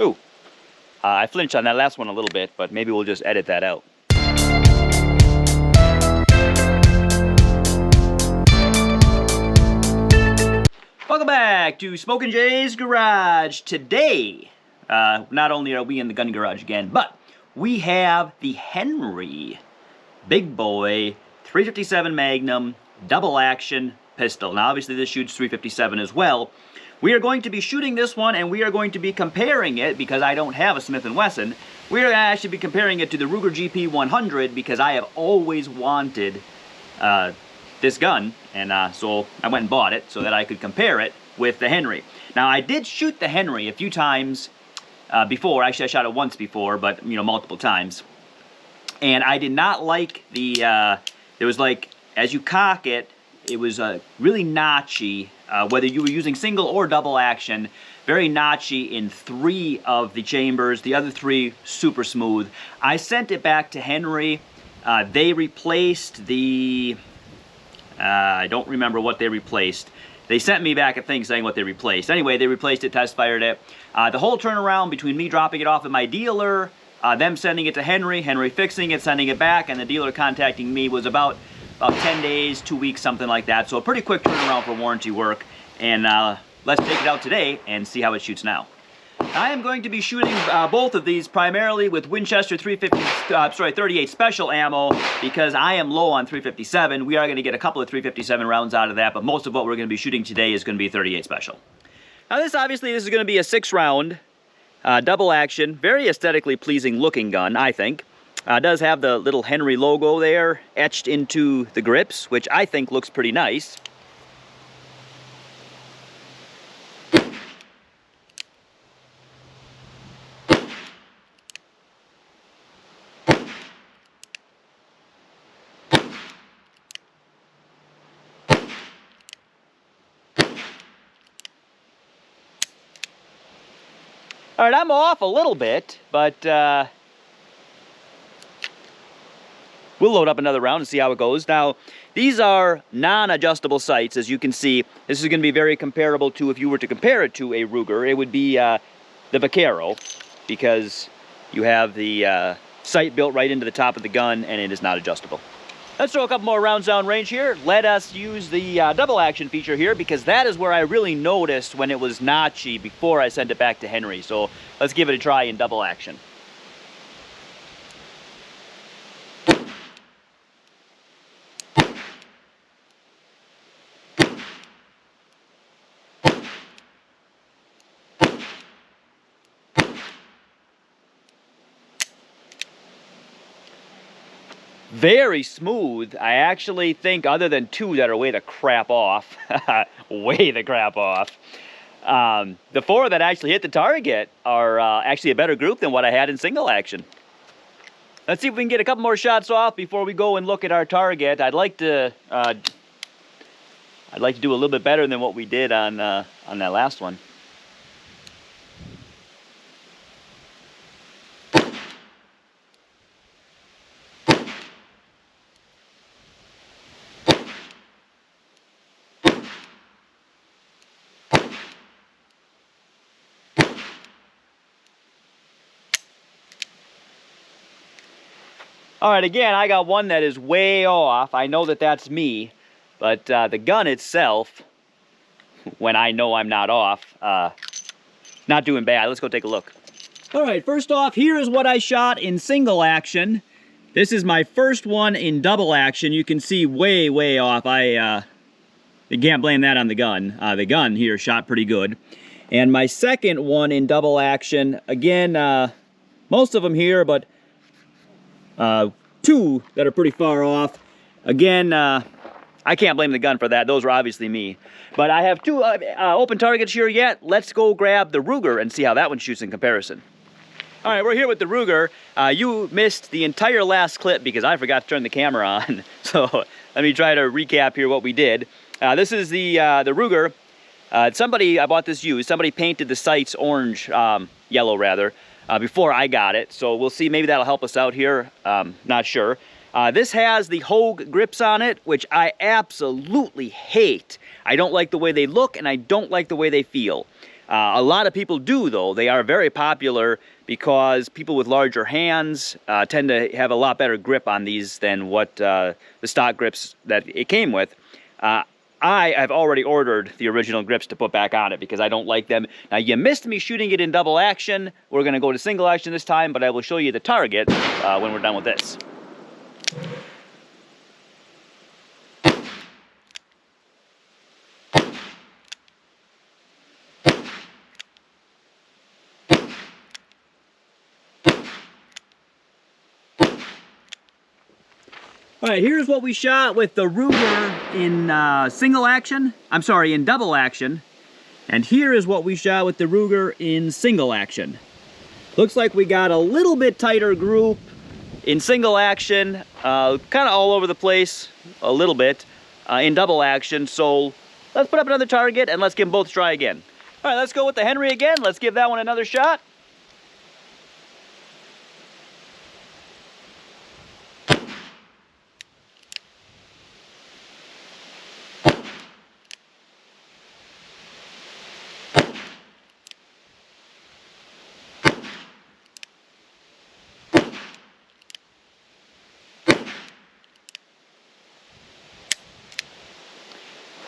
Ooh, I flinched on that last one a little bit, but maybe we'll just edit that out. Welcome back to Smok'n Jay's Garage. Today, not only are we in the gun garage again, but we have the Henry Big Boy 357 Magnum double action pistol. Now obviously this shoots 357 as well. We are going to be shooting this one and we are going to be comparing it, because I don't have a Smith & Wesson, we are going to actually be comparing it to the Ruger GP100 because I have always wanted this gun, and so I went and bought it so that I could compare it with the Henry. Now I did shoot the Henry a few times before. Actually I shot it once before, but you know, multiple times. And I did not like the, there was like, as you cock it, it was really notchy, whether you were using single or double action, very notchy in 3 of the chambers, the other 3 super smooth. I sent it back to Henry. They replaced the, I don't remember what they replaced. They sent me back a thing saying what they replaced. Anyway, they replaced it, test fired it. The whole turnaround between me dropping it off at my dealer, them sending it to Henry, Henry fixing it, sending it back, and the dealer contacting me was about 10 days, 2 weeks, something like that. So a pretty quick turnaround for warranty work. And let's take it out today and see how it shoots now. I am going to be shooting both of these primarily with Winchester 38 special ammo because I am low on 357. We are going to get a couple of 357 rounds out of that, but most of what we're going to be shooting today is going to be 38 special. Now this is going to be a 6-round double action, very aesthetically pleasing looking gun, I think. It does have the little Henry logo there etched into the grips, which I think looks pretty nice. All right, I'm off a little bit, but we'll load up another round and see how it goes. Now, these are non-adjustable sights. As you can see, this is going to be very comparable to, if you were to compare it to a Ruger, it would be the Vaquero, because you have the sight built right into the top of the gun and it is not adjustable. Let's throw a couple more rounds down range here. Let us use the double action feature here, because that is where I really noticed when it was notchy before I sent it back to Henry. So let's give it a try in double action. Very smooth. I actually think, other than 2 that are way the crap off, way the crap off, the 4 that actually hit the target are actually a better group than what I had in single action. Let's see if we can get a couple more shots off before we go and look at our target. I'd like to do a little bit better than what we did on that last one. All right, again, I got one that is way off. I know that that's me, but the gun itself, when I know I'm not off, not doing bad. Let's go take a look. All right, first off, here is what I shot in single action. This is my first one in double action. You can see way, way off. You can't blame that on the gun. The gun here shot pretty good. And my second one in double action, again, most of them here, but 2 that are pretty far off. Again, I can't blame the gun for that. Those were obviously me. But I have 2 open targets here yet. Let's go grab the Ruger and see how that one shoots in comparison. All right, we're here with the Ruger. You missed the entire last clip because I forgot to turn the camera on. So let me try to recap here what we did. This is the Ruger. I bought this used. Somebody painted the sights orange, yellow rather, before I got it. So we'll see, maybe that'll help us out here. Not sure. This has the Hogue grips on it, which I absolutely hate. I don't like the way they look and I don't like the way they feel. A lot of people do, though. They are very popular because people with larger hands tend to have a lot better grip on these than what the stock grips that it came with. I have already ordered the original grips to put back on it because I don't like them. Now, you missed me shooting it in double action. We're going to go to single action this time, but I will show you the target when we're done with this. All right, here's what we shot with the Ruger in single action. I'm sorry, in double action. And here is what we shot with the Ruger in single action. Looks like we got a little bit tighter group in single action, kind of all over the place, a little bit, in double action. So let's put up another target and let's give them both try again. All right, let's go with the Henry again. Let's give that one another shot.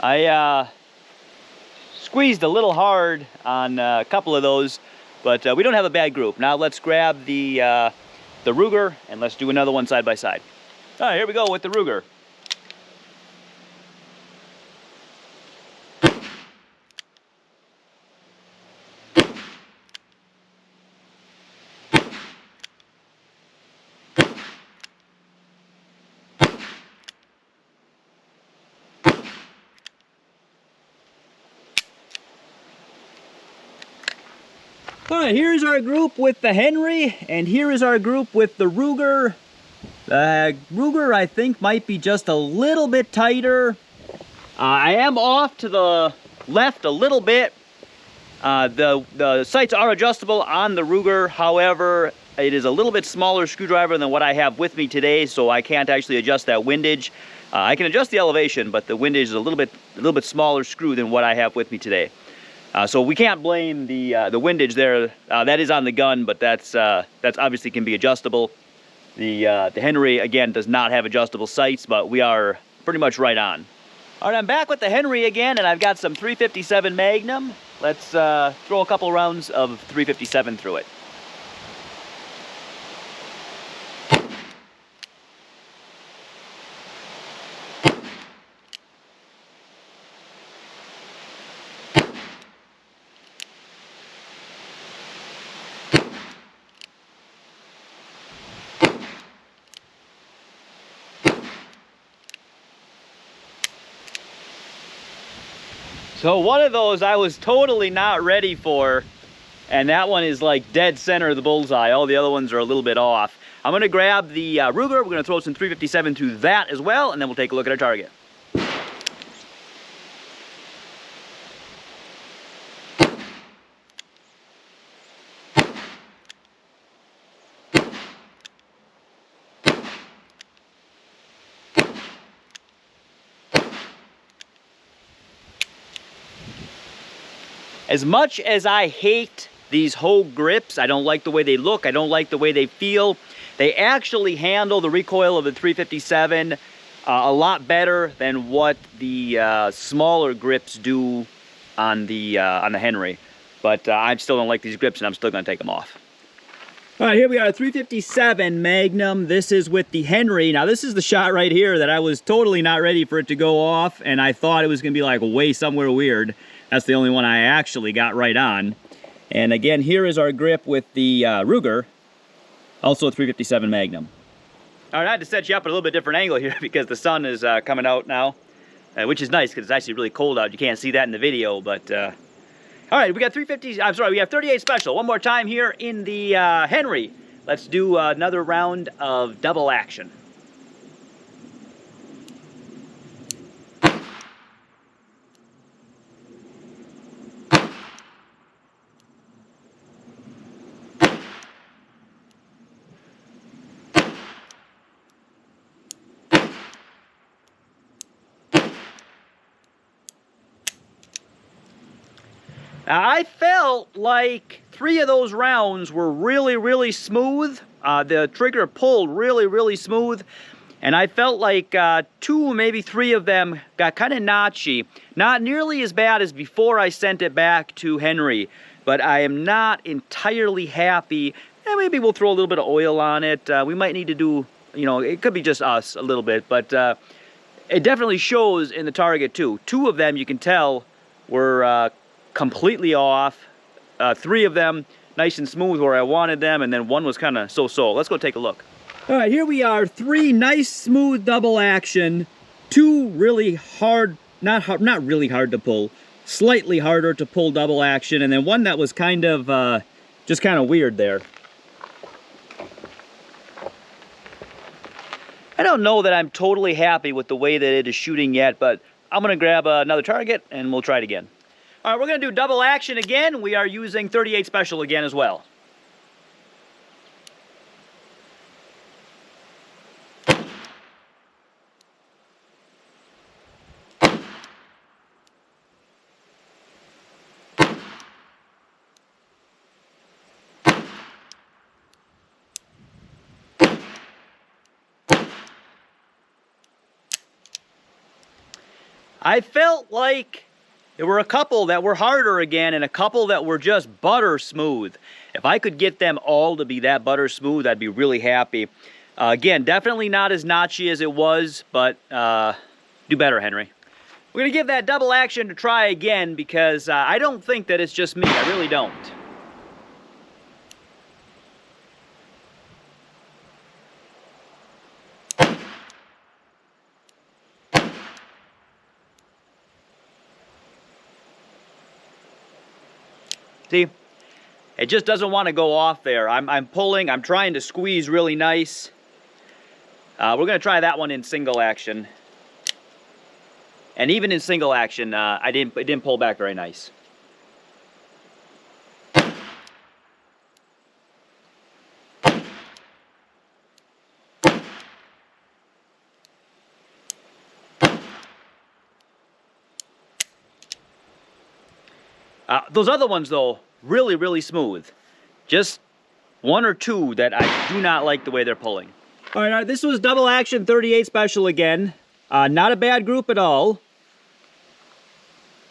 I squeezed a little hard on a couple of those, but we don't have a bad group. Now let's grab the Ruger and let's do another one side by side. All right, here we go with the Ruger. All right, here's our group with the Henry, and here is our group with the Ruger. The Ruger, I think, might be just a little bit tighter. I am off to the left a little bit. The sights are adjustable on the Ruger. However, it is a little bit smaller screwdriver than what I have with me today, so I can't actually adjust that windage. I can adjust the elevation, but the windage is a little bit smaller screw than what I have with me today. So we can't blame the windage there. That is on the gun, but that's obviously can be adjustable. The Henry, again, does not have adjustable sights, but we are pretty much right on. All right, I'm back with the Henry again, and I've got some 357 Magnum. Let's throw a couple rounds of 357 through it. So one of those I was totally not ready for, and that one is like dead center of the bullseye. All the other ones are a little bit off. I'm gonna grab the Ruger, we're gonna throw some 357 through that as well, and then we'll take a look at our target. As much as I hate these Hogue grips, I don't like the way they look, I don't like the way they feel, they actually handle the recoil of the 357 a lot better than what the smaller grips do on the Henry. But I still don't like these grips, and I'm still going to take them off. All right, here we are, 357 Magnum. This is with the Henry. Now, this is the shot right here that I was totally not ready for it to go off, and I thought it was going to be like way somewhere weird. That's the only one I actually got right on. And again, here is our grip with the Ruger, also a 357 Magnum. All right, I had to set you up at a little bit different angle here because the sun is coming out now, which is nice because it's actually really cold out. You can't see that in the video, but all right, we got 350. I'm sorry, we have 38 special. One more time here in the Henry. Let's do another round of double action. I felt like 3 of those rounds were really, really smooth. The trigger pulled really, really smooth. And I felt like 2, maybe 3 of them got kind of notchy. Not nearly as bad as before I sent it back to Henry. But I am not entirely happy. And maybe we'll throw a little bit of oil on it. We might need to do, you know, it could be just us a little bit. But it definitely shows in the target too. 2 of them, you can tell, were completely off. 3 of them nice and smooth where I wanted them, and then 1 was kind of so-so. Let's go take a look. All right, here we are. 3 nice smooth double action. 2 really hard, not really hard to pull, slightly harder to pull double action, and then 1 that was kind of just kind of weird there. I don't know that I'm totally happy with the way that it is shooting yet, but I'm gonna grab another target and we'll try it again. All right, we're gonna do double action again. We are using 38 special again as well. I felt like there were a couple that were harder again and a couple that were just butter smooth. If I could get them all to be that butter smooth, I'd be really happy. Again, definitely not as notchy as it was, but do better, Henry. We're going to give that double action to try again because I don't think that it's just me. I really don't. See, it just doesn't want to go off there. I'm pulling, I'm trying to squeeze really nice. We're going to try that one in single action. And even in single action, it didn't pull back very nice. Those other ones, though, really, really smooth. Just 1 or 2 that I do not like the way they're pulling. All right, this was double action 38 special again. Not a bad group at all.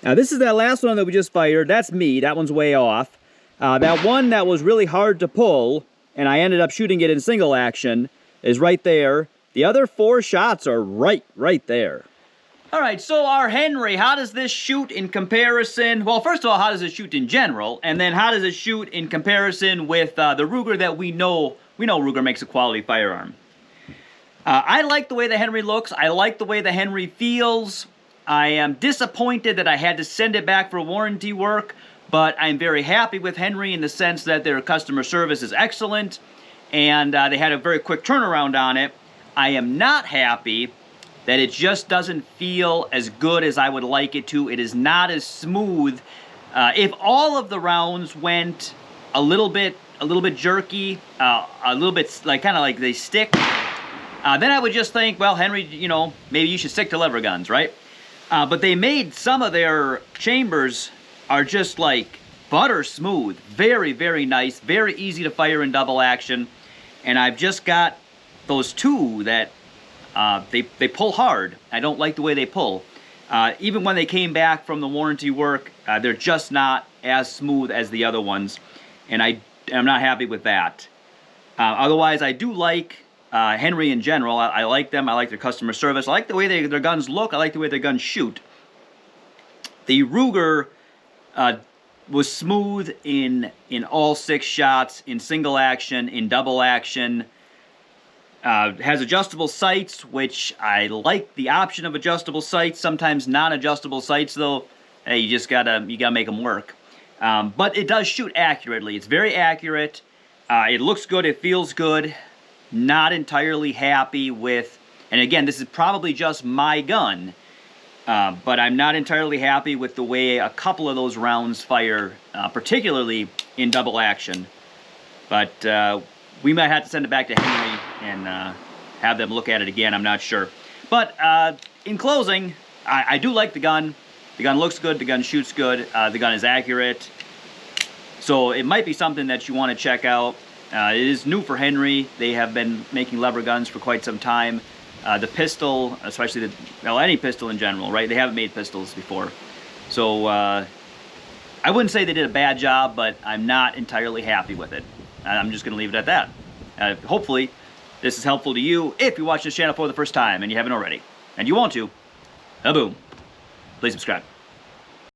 Now, this is that last one that we just fired. That's me. That one's way off. That one that was really hard to pull, and I ended up shooting it in single action, is right there. The other 4 shots are right there. All right, so our Henry, how does this shoot in comparison? Well, first of all, how does it shoot in general? And then how does it shoot in comparison with the Ruger that we know? We know Ruger makes a quality firearm. I like the way the Henry looks. I like the way the Henry feels. I am disappointed that I had to send it back for warranty work, but I'm very happy with Henry in the sense that their customer service is excellent, and they had a very quick turnaround on it. I am not happy that it just doesn't feel as good as I would like it to. It is not as smooth. If all of the rounds went a little bit jerky, a little bit like kind of like they stick, then I would just think, well, Henry, you know, maybe you should stick to lever guns, right? But they made some of their chambers are just like butter smooth, very, very nice, very easy to fire in double action, and I've just got those 2 that they pull hard. I don't like the way they pull. Even when they came back from the warranty work, they're just not as smooth as the other ones, and I'm not happy with that. Otherwise, I do like Henry in general. I like them. I like their customer service. I like the way their guns look. I like the way their guns shoot. The Ruger was smooth in all 6 shots, in single action, in double action. Has adjustable sights, which I like the option of adjustable sights. Sometimes non-adjustable sights, though, hey, you gotta make them work. But it does shoot accurately. It's very accurate. It looks good. It feels good. Not entirely happy with, and again, this is probably just my gun, but I'm not entirely happy with the way a couple of those rounds fire, particularly in double action. But we might have to send it back to Henry and have them look at it again. I'm not sure. But in closing, I do like the gun. The gun looks good, the gun shoots good, the gun is accurate. So it might be something that you want to check out. It is new for Henry. They have been making lever guns for quite some time. The pistol, especially any pistol in general, right? They haven't made pistols before. So I wouldn't say they did a bad job, but I'm not entirely happy with it. And I'm just going to leave it at that. Hopefully, this is helpful to you if you watch this channel for the first time and you haven't already. And you want to, boom, please subscribe.